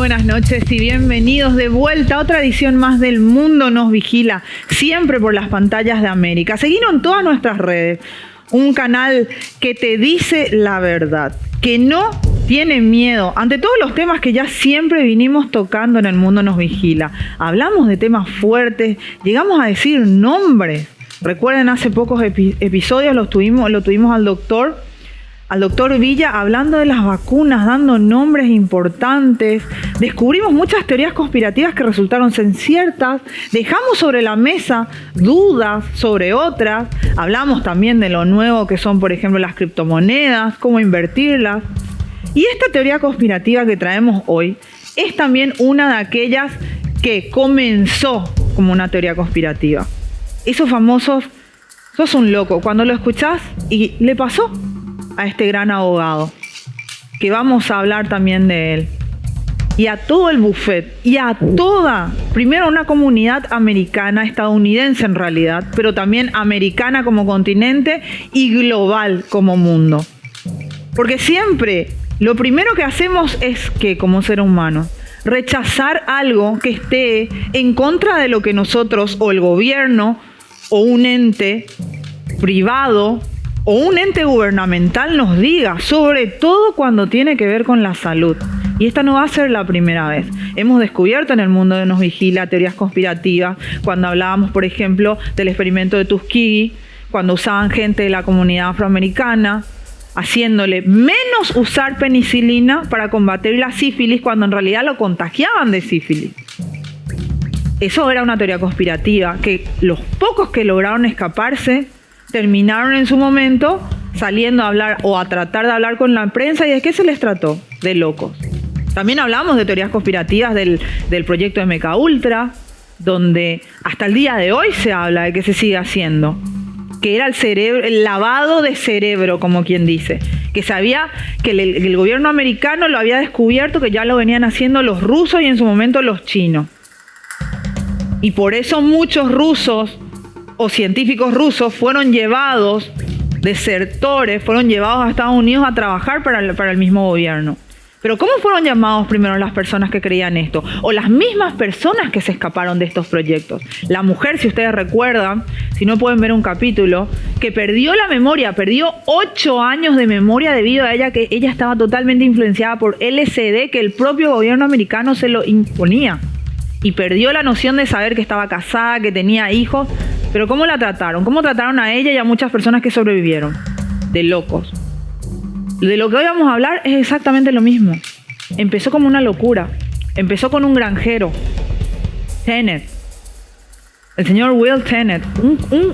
buenas noches y bienvenidos de vuelta a otra edición más del Mundo Nos Vigila, siempre por las pantallas de América. Seguinos en todas nuestras redes, un canal que te dice la verdad, que no tiene miedo ante todos los temas que ya siempre vinimos tocando en el Mundo Nos Vigila. Hablamos de temas fuertes, llegamos a decir nombres. Recuerden, hace pocos episodios lo tuvimos al doctor Villa hablando de las vacunas, dando nombres importantes. Descubrimos muchas teorías conspirativas que resultaron ser ciertas. Dejamos sobre la mesa dudas sobre otras. Hablamos también de lo nuevo que son, por ejemplo, las criptomonedas, cómo invertirlas. Y esta teoría conspirativa que traemos hoy es también una de aquellas que comenzó como una teoría conspirativa. Esos famosos, sos un loco, cuando lo escuchás y le pasó a este gran abogado, que vamos a hablar también de él, y a todo el buffet, y a toda, primero una comunidad americana, estadounidense en realidad, pero también americana como continente y global como mundo. Porque siempre lo primero que hacemos es que, como ser humano, rechazar algo que esté en contra de lo que nosotros, o el gobierno, o un ente privado, o un ente gubernamental nos diga, sobre todo cuando tiene que ver con la salud. Y esta no va a ser la primera vez. Hemos descubierto en el Mundo de Nos Vigila teorías conspirativas, cuando hablábamos, por ejemplo, del experimento de Tuskegee, cuando usaban gente de la comunidad afroamericana, haciéndole menos usar penicilina para combatir la sífilis, cuando en realidad lo contagiaban de sífilis. Eso era una teoría conspirativa, que los pocos que lograron escaparse terminaron en su momento saliendo a hablar o a tratar de hablar con la prensa. ¿Y de qué se les trató? De locos. También hablamos de teorías conspirativas del proyecto MKUltra, donde hasta el día de hoy se habla de que se sigue haciendo, que era el lavado de cerebro, como quien dice, que sabía que el gobierno americano lo había descubierto, que ya lo venían haciendo los rusos y en su momento los chinos. Y por eso muchos rusos o científicos rusos fueron llevados, desertores, fueron llevados a Estados Unidos a trabajar para el mismo gobierno. Pero ¿cómo fueron llamados primero las personas que creían esto? O las mismas personas que se escaparon de estos proyectos. La mujer, si ustedes recuerdan, si no pueden ver un capítulo, que perdió la memoria, perdió 8 años de memoria debido a que ella estaba totalmente influenciada por LSD, que el propio gobierno americano se lo imponía. Y perdió la noción de saber que estaba casada, que tenía hijos. Pero ¿cómo la trataron? ¿Cómo trataron a ella y a muchas personas que sobrevivieron? De locos. De lo que hoy vamos a hablar es exactamente lo mismo. Empezó como una locura. Empezó con un granjero, Tenet. El señor Will Tenet.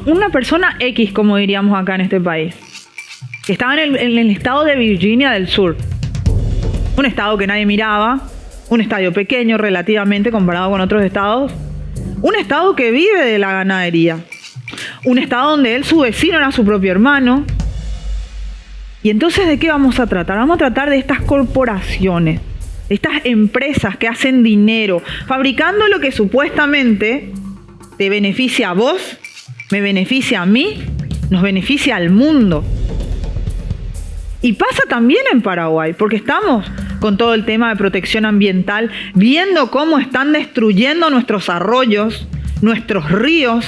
Una persona X, como diríamos acá en este país. Que estaba en el estado de Virginia del Sur. Un estado que nadie miraba. Un estadio pequeño relativamente comparado con otros estados. Un estado que vive de la ganadería. Un estado donde su vecino era su propio hermano. Y entonces, ¿de qué vamos a tratar? Vamos a tratar de estas corporaciones, de estas empresas que hacen dinero, fabricando lo que supuestamente te beneficia a vos, me beneficia a mí, nos beneficia al mundo. Y pasa también en Paraguay, porque estamos con todo el tema de protección ambiental, viendo cómo están destruyendo nuestros arroyos, nuestros ríos,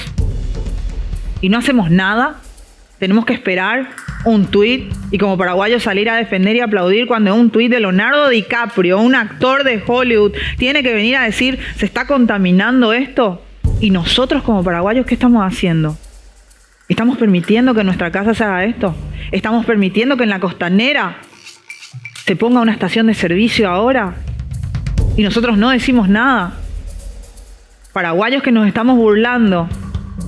y no hacemos nada. Tenemos que esperar un tuit y como paraguayos salir a defender y aplaudir cuando un tuit de Leonardo DiCaprio, un actor de Hollywood, tiene que venir a decir, ¿se está contaminando esto? Y nosotros como paraguayos, ¿qué estamos haciendo? ¿Estamos permitiendo que en nuestra casa se haga esto? ¿Estamos permitiendo que en la costanera se ponga una estación de servicio ahora? Y nosotros no decimos nada. Paraguayos que nos estamos burlando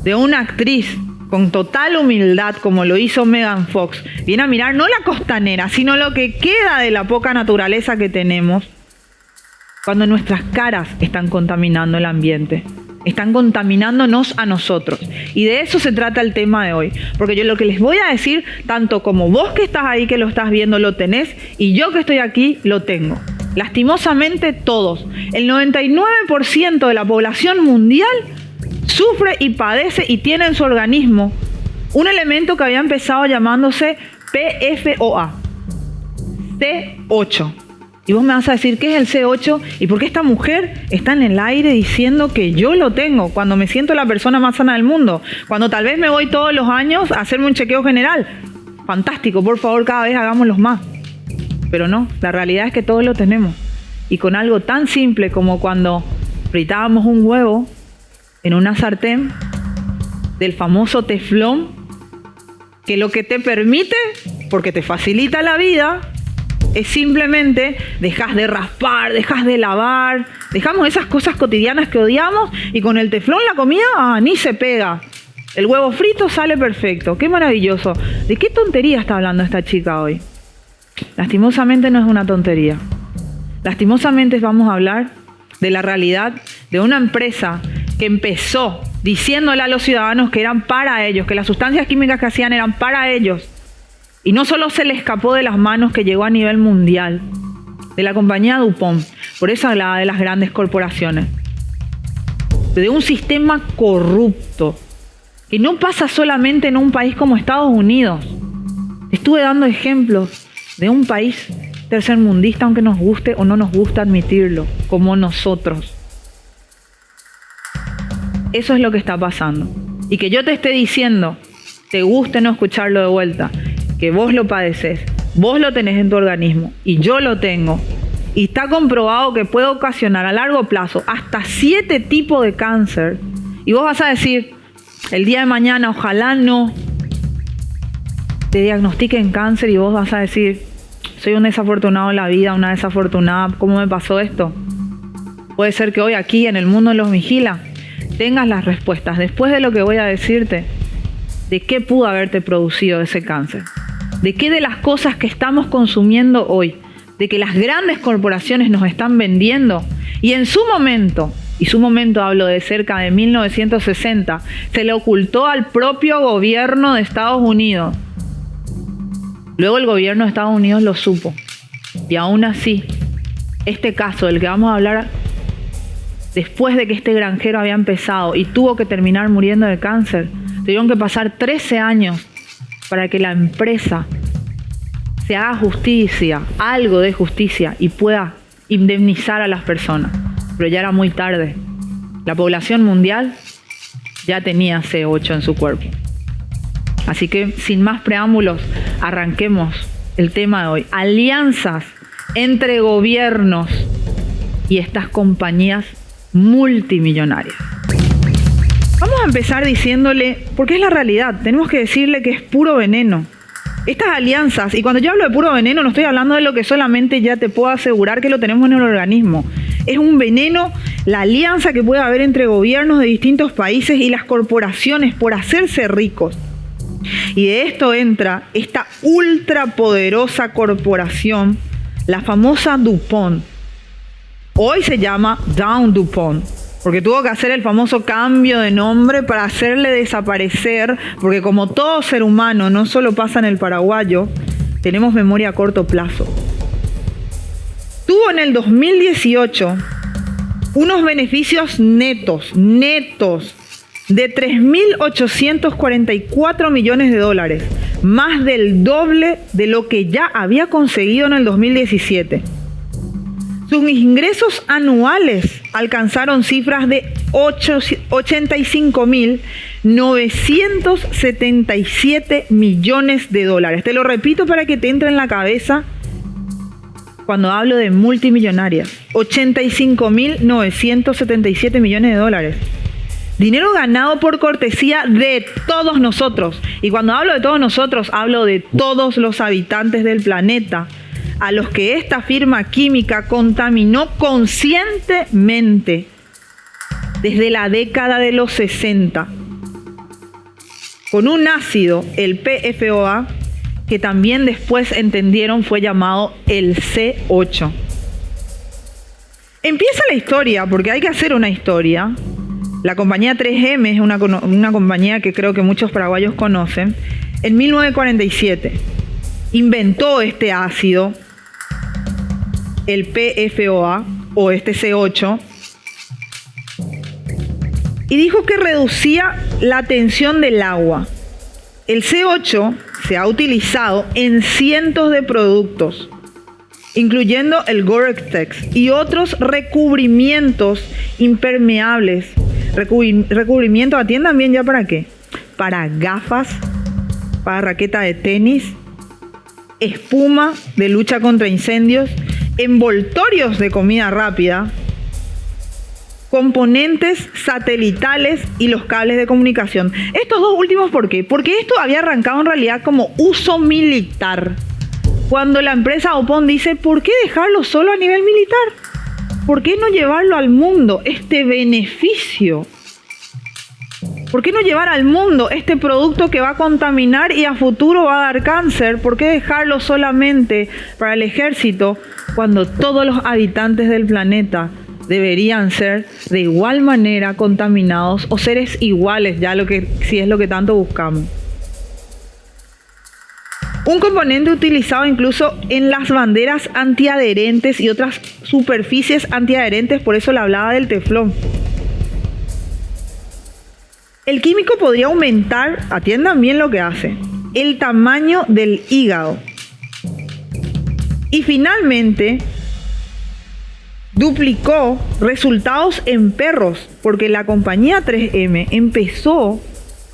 de una actriz con total humildad, como lo hizo Megan Fox, viene a mirar no la costanera, sino lo que queda de la poca naturaleza que tenemos, cuando nuestras caras están contaminando el ambiente, están contaminándonos a nosotros. Y de eso se trata el tema de hoy, porque yo lo que les voy a decir, tanto como vos que estás ahí, que lo estás viendo, lo tenés, y yo que estoy aquí, lo tengo. Lastimosamente todos, el 99% de la población mundial sufre y padece y tiene en su organismo un elemento que había empezado llamándose PFOA, C8. Y vos me vas a decir, ¿qué es el C8? ¿Y por qué esta mujer está en el aire diciendo que yo lo tengo cuando me siento la persona más sana del mundo? Cuando tal vez me voy todos los años a hacerme un chequeo general. Fantástico, por favor, cada vez hagámoslos más. Pero no, la realidad es que todos lo tenemos. Y con algo tan simple como cuando fritábamos un huevo en una sartén del famoso teflón, que lo que te permite, porque te facilita la vida, es simplemente dejas de raspar, dejas de lavar, dejamos esas cosas cotidianas que odiamos y con el teflón la comida ni se pega. El huevo frito sale perfecto. ¡Qué maravilloso! ¿De qué tontería está hablando esta chica hoy? Lastimosamente no es una tontería. Lastimosamente vamos a hablar de la realidad de una empresa que empezó diciéndole a los ciudadanos que eran para ellos, que las sustancias químicas que hacían eran para ellos. Y no solo se le escapó de las manos, que llegó a nivel mundial, de la compañía DuPont. Por eso hablaba de las grandes corporaciones. De un sistema corrupto, que no pasa solamente en un país como Estados Unidos. Estuve dando ejemplos de un país tercermundista, aunque nos guste o no nos gusta admitirlo, como nosotros. Eso es lo que está pasando. Y que yo te esté diciendo, te guste no escucharlo de vuelta, que vos lo padeces, vos lo tenés en tu organismo y yo lo tengo, y está comprobado que puede ocasionar a largo plazo hasta 7 tipos de cáncer, y vos vas a decir, el día de mañana ojalá no te diagnostiquen cáncer, y vos vas a decir, soy un desafortunado en la vida, una desafortunada, ¿cómo me pasó esto? Puede ser que hoy aquí en el mundo de los vigila tengas las respuestas, después de lo que voy a decirte, de qué pudo haberte producido ese cáncer. De qué de las cosas que estamos consumiendo hoy, de que las grandes corporaciones nos están vendiendo, y en su momento, y su momento hablo de cerca de 1960, se le ocultó al propio gobierno de Estados Unidos. Luego el gobierno de Estados Unidos lo supo. Y aún así, este caso del que vamos a hablar, después de que este granjero había empezado y tuvo que terminar muriendo de cáncer, tuvieron que pasar 13 años para que la empresa se haga justicia, algo de justicia, y pueda indemnizar a las personas. Pero ya era muy tarde. La población mundial ya tenía C8 en su cuerpo. Así que, sin más preámbulos, arranquemos el tema de hoy. Alianzas entre gobiernos y estas compañías multimillonarias. Vamos a empezar diciéndole, porque es la realidad, tenemos que decirle que es puro veneno. Estas alianzas, y cuando yo hablo de puro veneno, no estoy hablando de lo que solamente ya te puedo asegurar que lo tenemos en el organismo. Es un veneno la alianza que puede haber entre gobiernos de distintos países y las corporaciones por hacerse ricos. Y de esto entra esta ultrapoderosa corporación, la famosa DuPont. Hoy se llama Dow DuPont, porque tuvo que hacer el famoso cambio de nombre para hacerle desaparecer, porque como todo ser humano, no solo pasa en el paraguayo, tenemos memoria a corto plazo. Tuvo en el 2018 unos beneficios netos, de 3.844 millones de dólares, más del doble de lo que ya había conseguido en el 2017. Sus ingresos anuales alcanzaron cifras de 85.977 millones de dólares. Te lo repito para que te entre en la cabeza cuando hablo de multimillonarias. 85.977 millones de dólares. Dinero ganado por cortesía de todos nosotros. Y cuando hablo de todos nosotros, hablo de todos los habitantes del planeta, a los que esta firma química contaminó conscientemente desde la década de los 60 con un ácido, el PFOA, que también después entendieron fue llamado el C8. Empieza la historia, porque hay que hacer una historia. La compañía 3M es una compañía que creo que muchos paraguayos conocen. En 1947 inventó este ácido, el PFOA o este C8, y dijo que reducía la tensión del agua. El C8 se ha utilizado en cientos de productos incluyendo el Gore-Tex y otros recubrimientos impermeables. Recubrimiento, atiendan bien ya para qué. Para gafas, para raqueta de tenis, espuma de lucha contra incendios, envoltorios de comida rápida, componentes satelitales y los cables de comunicación. Estos dos últimos, ¿por qué? Porque esto había arrancado en realidad como uso militar. Cuando la empresa DuPont dice, ¿por qué dejarlo solo a nivel militar? ¿Por qué no llevarlo al mundo este beneficio? ¿Por qué no llevar al mundo este producto que va a contaminar y a futuro va a dar cáncer? ¿Por qué dejarlo solamente para el ejército cuando todos los habitantes del planeta deberían ser de igual manera contaminados o seres iguales, si es lo que tanto buscamos? Un componente utilizado incluso en las banderas antiadherentes y otras superficies antiadherentes, por eso le hablaba del teflón. El químico podría aumentar, atiendan bien lo que hace, el tamaño del hígado. Y finalmente, duplicó resultados en perros, porque la compañía 3M empezó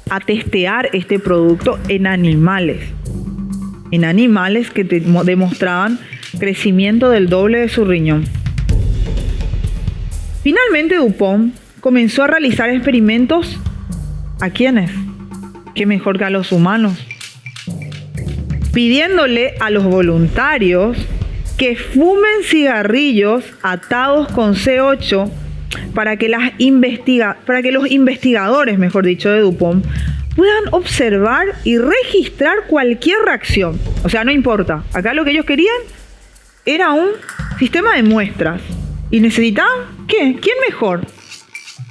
a testear este producto en animales que demostraban crecimiento del doble de su riñón. Finalmente, DuPont comenzó a realizar experimentos. ¿A quiénes? ¿Qué mejor que a los humanos? Pidiéndole a los voluntarios que fumen cigarrillos atados con C8 para que los investigadores, mejor dicho, de DuPont puedan observar y registrar cualquier reacción. O sea, no importa. Acá lo que ellos querían era un sistema de muestras. ¿Y necesitaban qué? ¿Quién mejor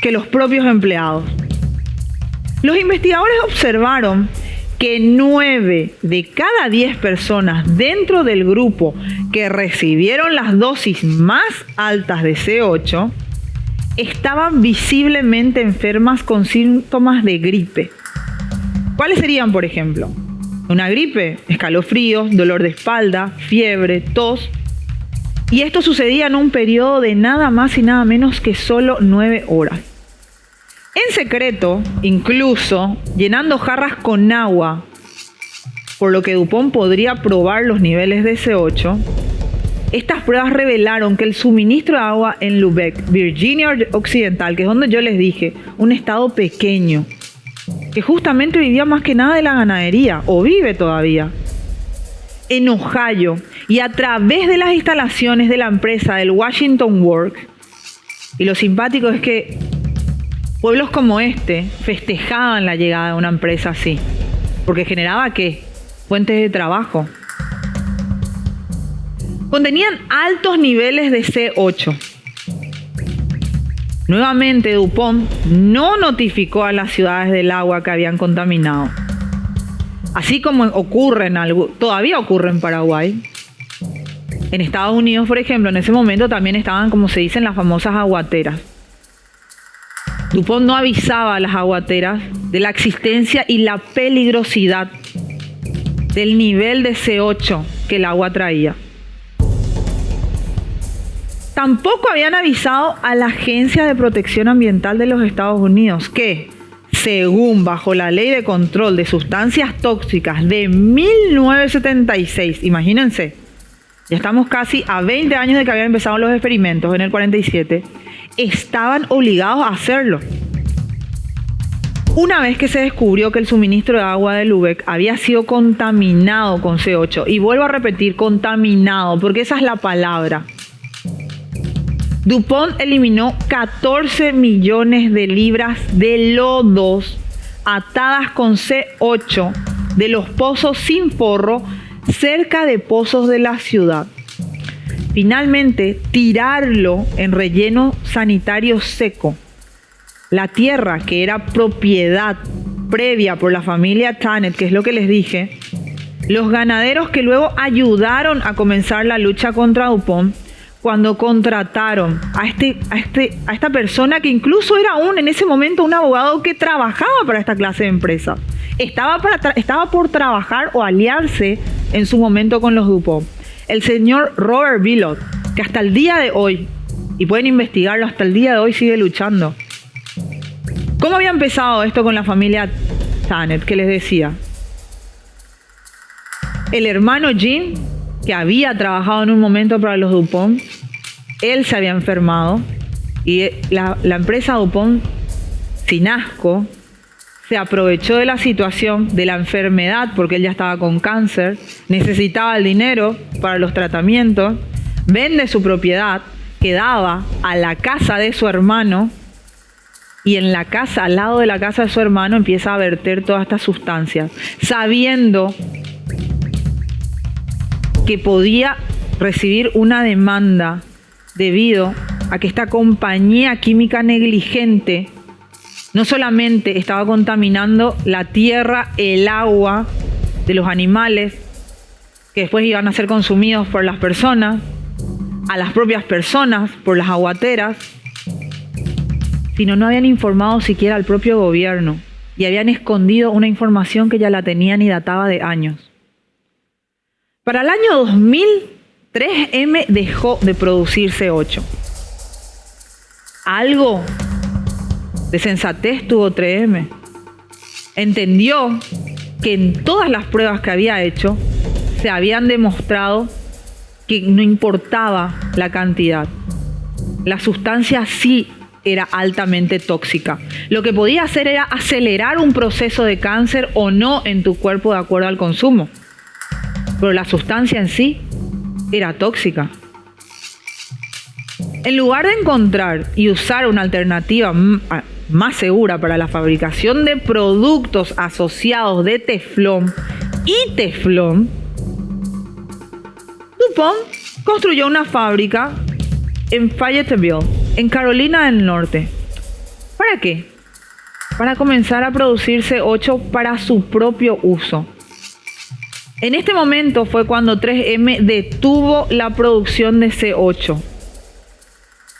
que los propios empleados? Los investigadores observaron que 9 de cada 10 personas dentro del grupo que recibieron las dosis más altas de C8 estaban visiblemente enfermas con síntomas de gripe. ¿Cuáles serían, por ejemplo? Una gripe, escalofríos, dolor de espalda, fiebre, tos. Y esto sucedía en un periodo de nada más y nada menos que solo 9 horas. En secreto, incluso llenando jarras con agua, por lo que DuPont podría probar los niveles de C8, estas pruebas revelaron que el suministro de agua en Lübeck, Virginia Occidental, que es donde yo les dije, un estado pequeño, que justamente vivía más que nada de la ganadería, o vive todavía, en Ohio, y a través de las instalaciones de la empresa del Washington Works, y lo simpático es que pueblos como este festejaban la llegada de una empresa así, porque generaba ¿qué? Fuentes de trabajo. Contenían altos niveles de C8. Nuevamente DuPont no notificó a las ciudades del agua que habían contaminado. Así como todavía ocurre en Paraguay. En Estados Unidos, por ejemplo, en ese momento también estaban, como se dicen, las famosas aguateras. DuPont no avisaba a las aguateras de la existencia y la peligrosidad del nivel de C8 que el agua traía. Tampoco habían avisado a la Agencia de Protección Ambiental de los Estados Unidos que, según bajo la Ley de Control de Sustancias Tóxicas de 1976, imagínense, ya estamos casi a 20 años de que habían empezado los experimentos en el 47, estaban obligados a hacerlo. Una vez que se descubrió que el suministro de agua de Lübeck había sido contaminado con C8, y vuelvo a repetir, contaminado, porque esa es la palabra, DuPont eliminó 14 millones de libras de lodos atadas con C8 de los pozos sin forro cerca de pozos de la ciudad. Finalmente, tirarlo en relleno sanitario seco. La tierra, que era propiedad previa por la familia Tannet, que es lo que les dije, los ganaderos que luego ayudaron a comenzar la lucha contra DuPont, cuando contrataron a esta persona que incluso era en ese momento un abogado que trabajaba para esta clase de empresa. Estaba por trabajar o aliarse en su momento con los DuPont. el señor Robert Bilott, que hasta el día de hoy, y pueden investigarlo, hasta el día de hoy sigue luchando. ¿Cómo había empezado esto con la familia Thanet? Que les decía, el hermano Jim, que había trabajado en un momento para los DuPont, él se había enfermado y la empresa DuPont, sin asco, se aprovechó de la situación, de la enfermedad, porque él ya estaba con cáncer, necesitaba el dinero para los tratamientos, vende su propiedad que daba a la casa de su hermano, y en la casa, al lado de la casa de su hermano, empieza a verter todas estas sustancias, sabiendo que podía recibir una demanda debido a que esta compañía química negligente no solamente estaba contaminando la tierra, el agua de los animales, que después iban a ser consumidos por las personas, a las propias personas, por las aguateras, sino no habían informado siquiera al propio gobierno y habían escondido una información que ya la tenían y databa de años. Para el año 2000, 3M dejó de producir C8. Algo de sensatez tuvo 3M. Entendió que en todas las pruebas que había hecho se habían demostrado que no importaba la cantidad. La sustancia sí era altamente tóxica. Lo que podía hacer era acelerar un proceso de cáncer o no en tu cuerpo de acuerdo al consumo. Pero la sustancia en sí era tóxica. En lugar de encontrar y usar una alternativa más segura para la fabricación de productos asociados de teflón y teflón, DuPont construyó una fábrica en Fayetteville, en Carolina del Norte. ¿Para qué? Para comenzar a producir C8 para su propio uso. En este momento fue cuando 3M detuvo la producción de C8.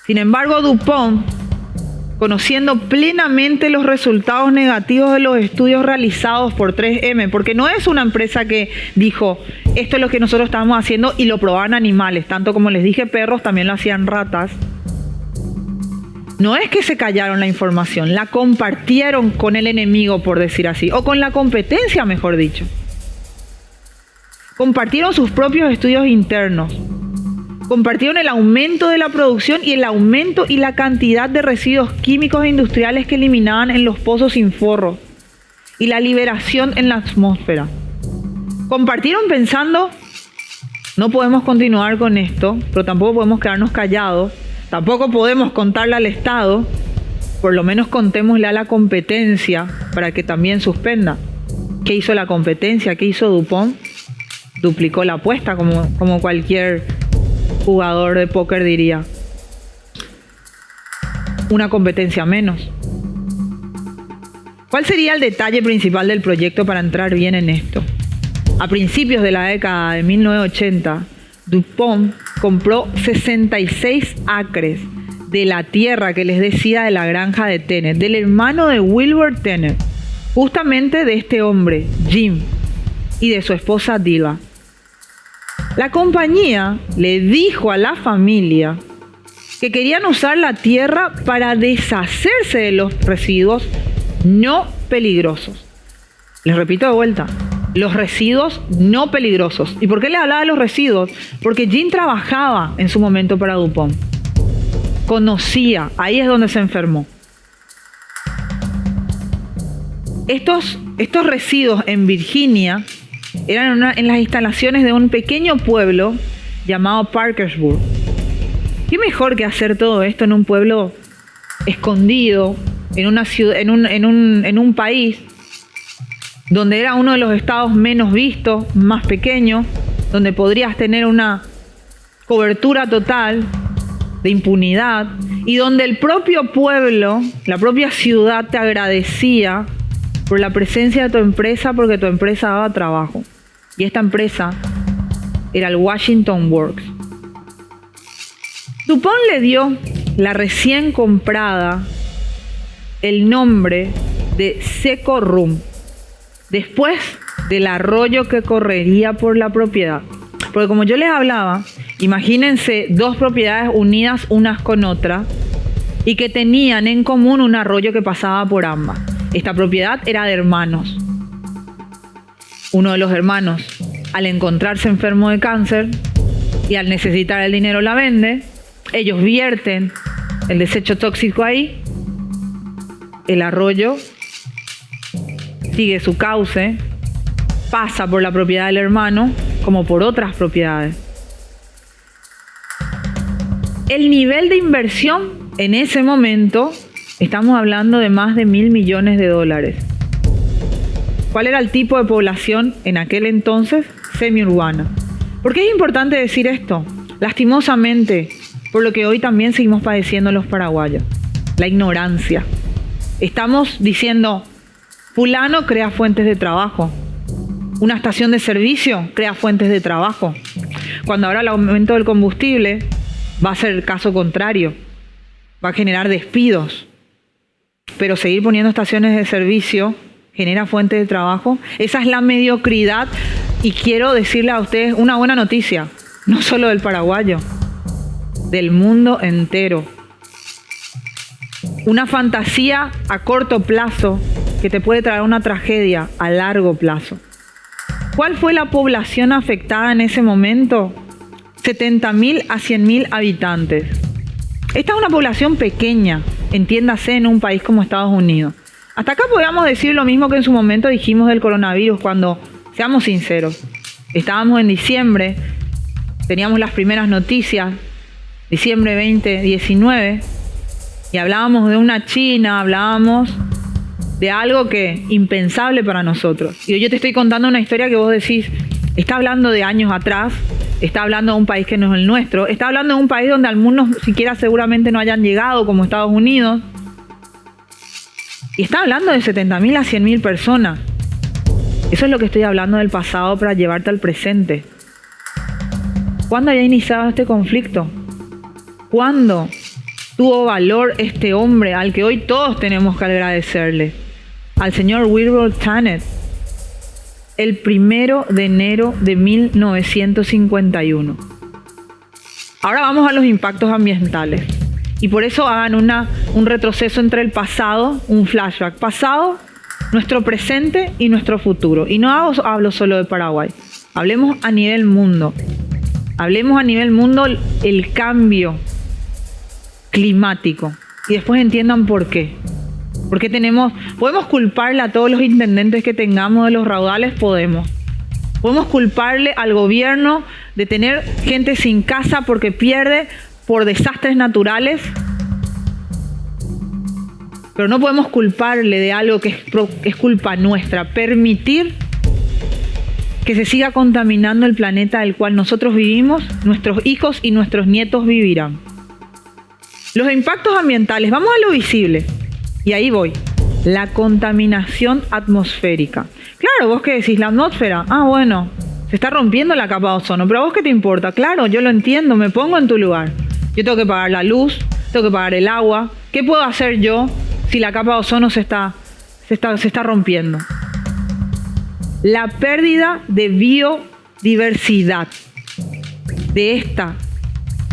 Sin embargo, DuPont, conociendo plenamente los resultados negativos de los estudios realizados por 3M, porque no es una empresa que dijo, esto es lo que nosotros estamos haciendo y lo probaban animales, tanto como les dije perros, también lo hacían ratas. No es que se callaron la información, la compartieron con el enemigo, por decir así, o con la competencia, mejor dicho. Compartieron sus propios estudios internos. Compartieron el aumento de la producción y el aumento y la cantidad de residuos químicos e industriales que eliminaban en los pozos sin forro y la liberación en la atmósfera. Compartieron pensando, no podemos continuar con esto, pero tampoco podemos quedarnos callados, tampoco podemos contarle al Estado, por lo menos contémosle a la competencia para que también suspenda. ¿Qué hizo la competencia? ¿Qué hizo DuPont? Duplicó la apuesta como cualquier jugador de póker diría. Una competencia menos. ¿Cuál sería el detalle principal del proyecto para entrar bien en esto? A principios de la década de 1980, DuPont compró 66 acres de la tierra que les decía de la granja de Tennant, del hermano de Wilbur Tennant, justamente de este hombre, Jim, y de su esposa Diva. La compañía le dijo a la familia que querían usar la tierra para deshacerse de los residuos no peligrosos. Les repito de vuelta, los residuos no peligrosos. ¿Y por qué les hablaba de los residuos? Porque Jim trabajaba en su momento para DuPont. Conocía, ahí es donde se enfermó. Estos residuos en Virginia eran en las instalaciones de un pequeño pueblo llamado Parkersburg. ¿Qué mejor que hacer todo esto en un pueblo escondido, en una ciudad, en un país donde era uno de los estados menos vistos, más pequeño, donde podrías tener una cobertura total de impunidad y donde el propio pueblo, la propia ciudad te agradecía por la presencia de tu empresa porque tu empresa daba trabajo? Y esta empresa era el Washington Works. DuPont le dio la recién comprada el nombre de Seco Room, después del arroyo que correría por la propiedad. Porque como yo les hablaba, imagínense dos propiedades unidas unas con otras y que tenían en común un arroyo que pasaba por ambas. Esta propiedad era de hermanos. Uno de los hermanos, al encontrarse enfermo de cáncer y al necesitar el dinero, la vende. Ellos vierten el desecho tóxico ahí. El arroyo sigue su cauce, pasa por la propiedad del hermano como por otras propiedades. El nivel de inversión en ese momento, estamos hablando de más de $1.000 millones. ¿Cuál era el tipo de población en aquel entonces? Semiurbana. ¿Por qué es importante decir esto? Lastimosamente, por lo que hoy también seguimos padeciendo los paraguayos, la ignorancia. Estamos diciendo, fulano crea fuentes de trabajo, una estación de servicio crea fuentes de trabajo, cuando ahora el aumento del combustible va a ser el caso contrario, va a generar despidos, pero seguir poniendo estaciones de servicio genera fuentes de trabajo. Esa es la mediocridad, y quiero decirle a ustedes una buena noticia, no solo del paraguayo, del mundo entero. Una fantasía a corto plazo que te puede traer una tragedia a largo plazo. ¿Cuál fue la población afectada en ese momento? 70.000 a 100.000 habitantes. Esta es una población pequeña, entiéndase, en un país como Estados Unidos. Hasta acá podríamos decir lo mismo que en su momento dijimos del coronavirus, cuando, seamos sinceros, estábamos en diciembre, teníamos las primeras noticias, diciembre 2019, y hablábamos de una China, hablábamos de algo que impensable para nosotros. Y hoy yo te estoy contando una historia que vos decís, está hablando de años atrás, está hablando de un país que no es el nuestro, está hablando de un país donde algunos siquiera seguramente no hayan llegado, como Estados Unidos. Y está hablando de 70.000 a 100.000 personas. Eso es lo que estoy hablando del pasado para llevarte al presente. ¿Cuándo haya iniciado este conflicto? ¿Cuándo tuvo valor este hombre al que hoy todos tenemos que agradecerle? Al señor Wilbur Tanner, el 1 de enero de 1951. Ahora vamos a los impactos ambientales. Y por eso hagan un retroceso entre el pasado, un flashback. Pasado, nuestro presente y nuestro futuro. Y no hablo solo de Paraguay. Hablemos a nivel mundo. Hablemos a nivel mundo el cambio climático. Y después entiendan por qué. Porque podemos culparle a todos los intendentes que tengamos de los raudales, podemos. Podemos culparle al gobierno de tener gente sin casa porque pierde por desastres naturales, pero no podemos culparle de algo que es culpa nuestra, permitir que se siga contaminando el planeta del cual nosotros vivimos, nuestros hijos y nuestros nietos vivirán. Los impactos ambientales, vamos a lo visible, y ahí voy, la contaminación atmosférica. Claro, vos qué decís, la atmósfera, bueno, se está rompiendo la capa de ozono, pero a vos qué te importa. Claro, yo lo entiendo, me pongo en tu lugar. Yo tengo que pagar la luz, tengo que pagar el agua. ¿Qué puedo hacer yo si la capa de ozono se está rompiendo? La pérdida de biodiversidad de esta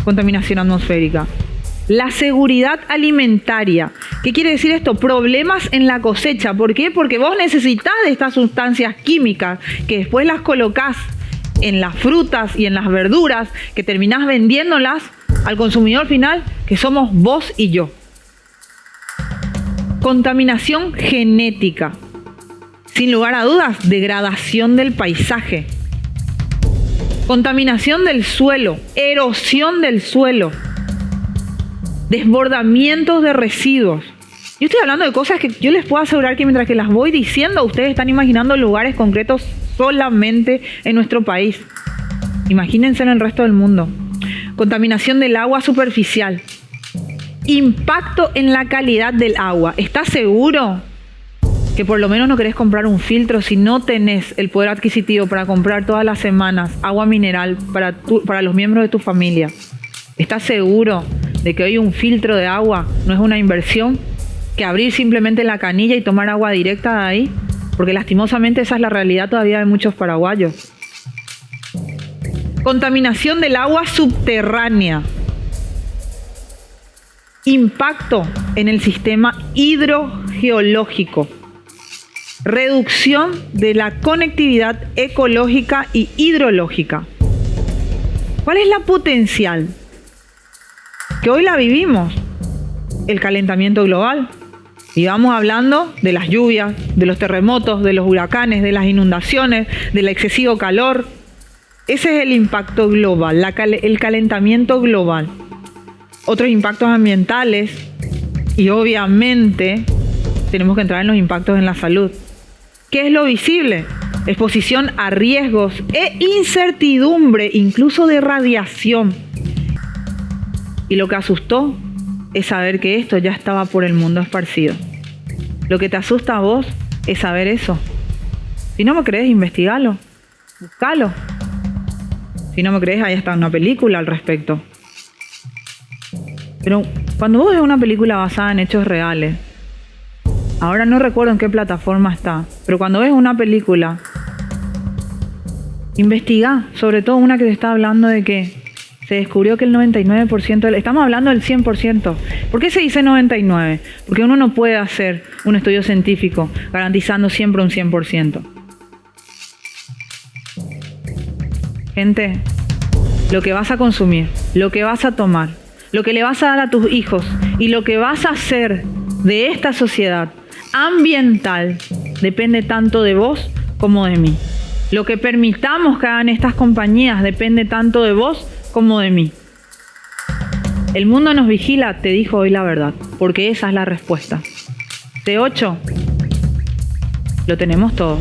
contaminación atmosférica. La seguridad alimentaria. ¿Qué quiere decir esto? Problemas en la cosecha. ¿Por qué? Porque vos necesitás de estas sustancias químicas que después las colocás en las frutas y en las verduras, que terminás vendiéndolas al consumidor final, que somos vos y yo. Contaminación genética. Sin lugar a dudas, degradación del paisaje. Contaminación del suelo, erosión del suelo, desbordamientos de residuos. Yo estoy hablando de cosas que yo les puedo asegurar que mientras que las voy diciendo, ustedes están imaginando lugares concretos solamente en nuestro país. Imagínense en el resto del mundo. Contaminación del agua superficial. Impacto en la calidad del agua. ¿Estás seguro que por lo menos no querés comprar un filtro si no tenés el poder adquisitivo para comprar todas las semanas agua mineral para los miembros de tu familia? ¿Estás seguro de que hoy un filtro de agua no es una inversión que abrir simplemente la canilla y tomar agua directa de ahí? Porque lastimosamente esa es la realidad todavía de muchos paraguayos. contaminación del agua subterránea, impacto en el sistema hidrogeológico, reducción de la conectividad ecológica y hidrológica. ¿Cuál es la potencial? Que hoy la vivimos, el calentamiento global. Y vamos hablando de las lluvias, de los terremotos, de los huracanes, de las inundaciones, del excesivo calor. Ese es el impacto global, el calentamiento global. Otros impactos ambientales y obviamente tenemos que entrar en los impactos en la salud. ¿Qué es lo visible? Exposición a riesgos e incertidumbre, incluso de radiación. Y lo que asustó es saber que esto ya estaba por el mundo esparcido. Lo que te asusta a vos es saber eso. Si no me crees, investigalo, búscalo. Si no me crees, ahí está una película al respecto. Pero cuando vos ves una película basada en hechos reales, ahora no recuerdo en qué plataforma está, pero cuando ves una película, investiga, sobre todo una que te está hablando de que se descubrió que el 99%, estamos hablando del 100%. ¿Por qué se dice 99%? Porque uno no puede hacer un estudio científico garantizando siempre un 100%. Gente, lo que vas a consumir, lo que vas a tomar, lo que le vas a dar a tus hijos y lo que vas a hacer de esta sociedad ambiental depende tanto de vos como de mí. Lo que permitamos que hagan estas compañías depende tanto de vos como de mí. El mundo nos vigila, te dijo hoy la verdad, porque esa es la respuesta. T8, lo tenemos todo.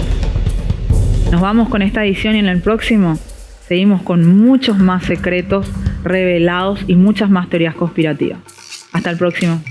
Nos vamos con esta edición y en el próximo seguimos con muchos más secretos revelados y muchas más teorías conspirativas. Hasta el próximo.